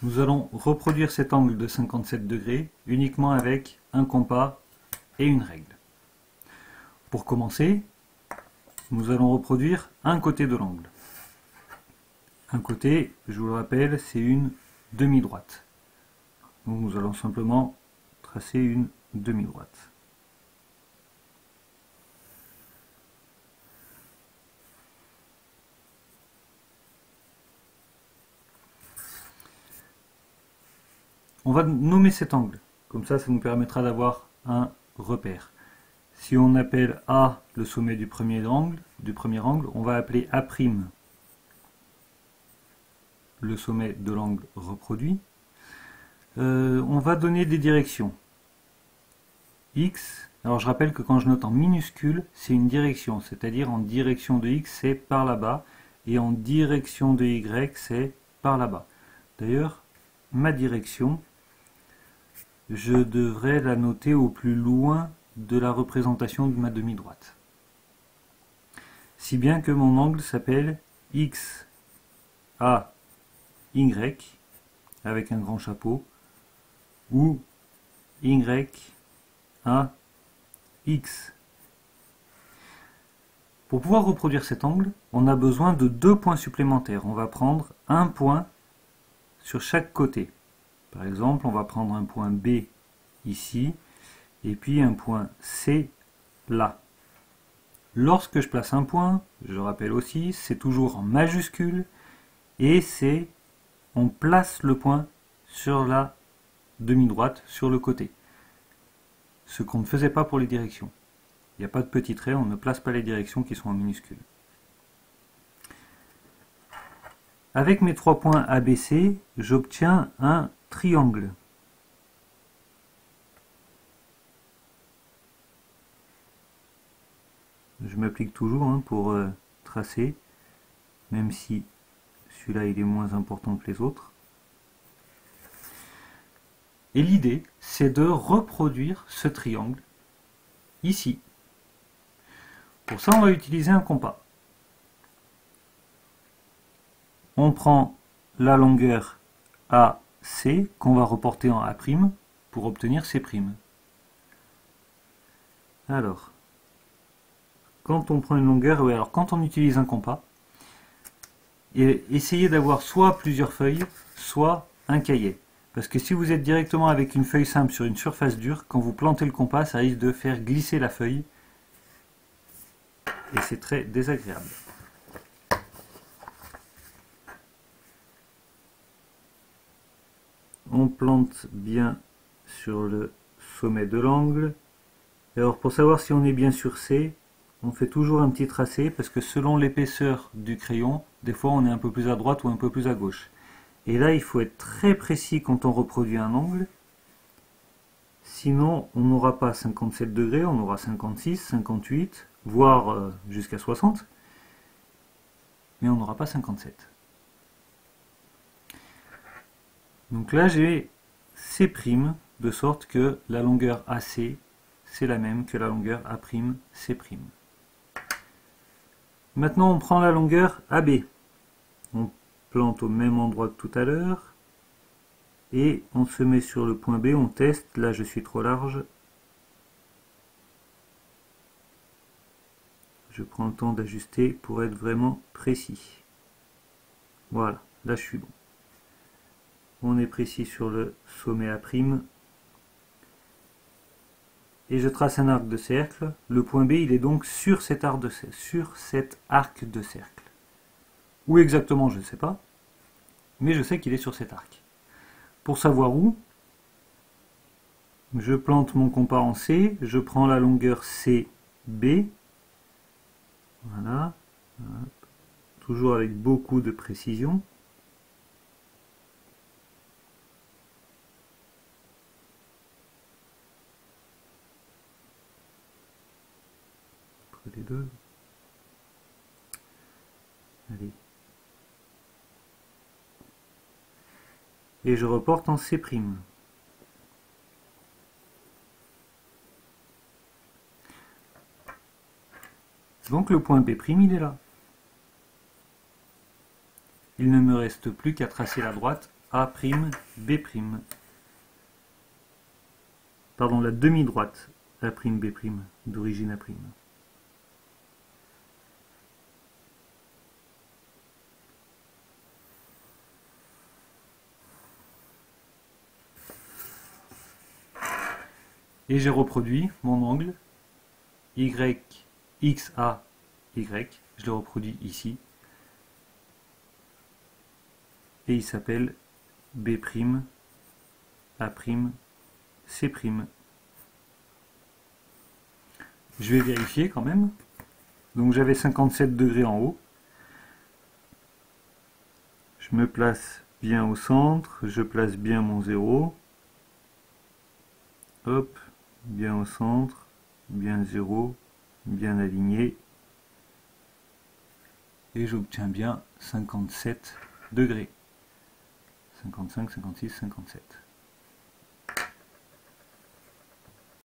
Nous allons reproduire cet angle de 57 degrés uniquement avec un compas et une règle. Pour commencer, nous allons reproduire un côté de l'angle. Un côté, je vous le rappelle, c'est une demi-droite. Donc nous allons simplement tracer une demi-droite. On va nommer cet angle, comme ça nous permettra d'avoir un repère. Si on appelle A le sommet du premier angle, on va appeler A' le sommet de l'angle reproduit. On va donner des directions. X, alors je rappelle que quand je note en minuscule, c'est une direction, c'est-à-dire en direction de X, c'est par là-bas, et en direction de Y, c'est par là-bas. D'ailleurs, ma direction, je devrais la noter au plus loin de la représentation de ma demi-droite. Si bien que mon angle s'appelle X, A, Y, avec un grand chapeau, ou Y, A, X. Pour pouvoir reproduire cet angle, on a besoin de deux points supplémentaires. On va prendre un point sur chaque côté. Par exemple, on va prendre un point B ici, et puis un point C là. Lorsque je place un point, je rappelle aussi, c'est toujours en majuscule, et on place le point sur la demi-droite, sur le côté. Ce qu'on ne faisait pas pour les directions. Il n'y a pas de petits traits, on ne place pas les directions qui sont en minuscule. Avec mes trois points ABC, j'obtiens un triangle. Je m'applique toujours pour tracer, même si celui-là il est moins important que les autres. Et l'idée, c'est de reproduire ce triangle ici. Pour ça, on va utiliser un compas. On prend la longueur AC qu'on va reporter en A' pour obtenir C'. Alors, quand on prend une longueur, quand on utilise un compas, essayez d'avoir soit plusieurs feuilles, soit un cahier. Parce que si vous êtes directement avec une feuille simple sur une surface dure, quand vous plantez le compas, ça risque de faire glisser la feuille. Et c'est très désagréable. On plante bien sur le sommet de l'angle. Alors pour savoir si on est bien sur C, on fait toujours un petit tracé, parce que selon l'épaisseur du crayon, des fois on est un peu plus à droite ou un peu plus à gauche. Et là, il faut être très précis quand on reproduit un angle. Sinon, on n'aura pas 57 degrés, on aura 56, 58, voire jusqu'à 60. Mais on n'aura pas 57. Donc là, j'ai C', de sorte que la longueur AC, c'est la même que la longueur A'C'. Maintenant, on prend la longueur AB. On plante au même endroit que tout à l'heure et on se met sur le point B, on teste, là je suis trop large, je prends le temps d'ajuster pour être vraiment précis. Voilà, là je suis bon. On est précis sur le sommet A', et je trace un arc de cercle. Le point B, il est donc sur cet arc de cercle. Où exactement, je ne sais pas, mais je sais qu'il est sur cet arc. Pour savoir où, je plante mon compas en C, je prends la longueur CB, voilà, toujours avec beaucoup de précision. Entre les deux. Allez. Et je reporte en C'. Donc le point B', il est là. Il ne me reste plus qu'à tracer la droite A', B'. Pardon, la demi-droite A', B', d'origine A'. Et j'ai reproduit mon angle YXAY, je le reproduis ici. Et il s'appelle B', A', C'. Je vais vérifier quand même. Donc j'avais 57 degrés en haut. Je me place bien au centre, je place bien mon 0. Hop, bien au centre, bien 0, bien aligné. Et j'obtiens bien 57 degrés. 55, 56, 57.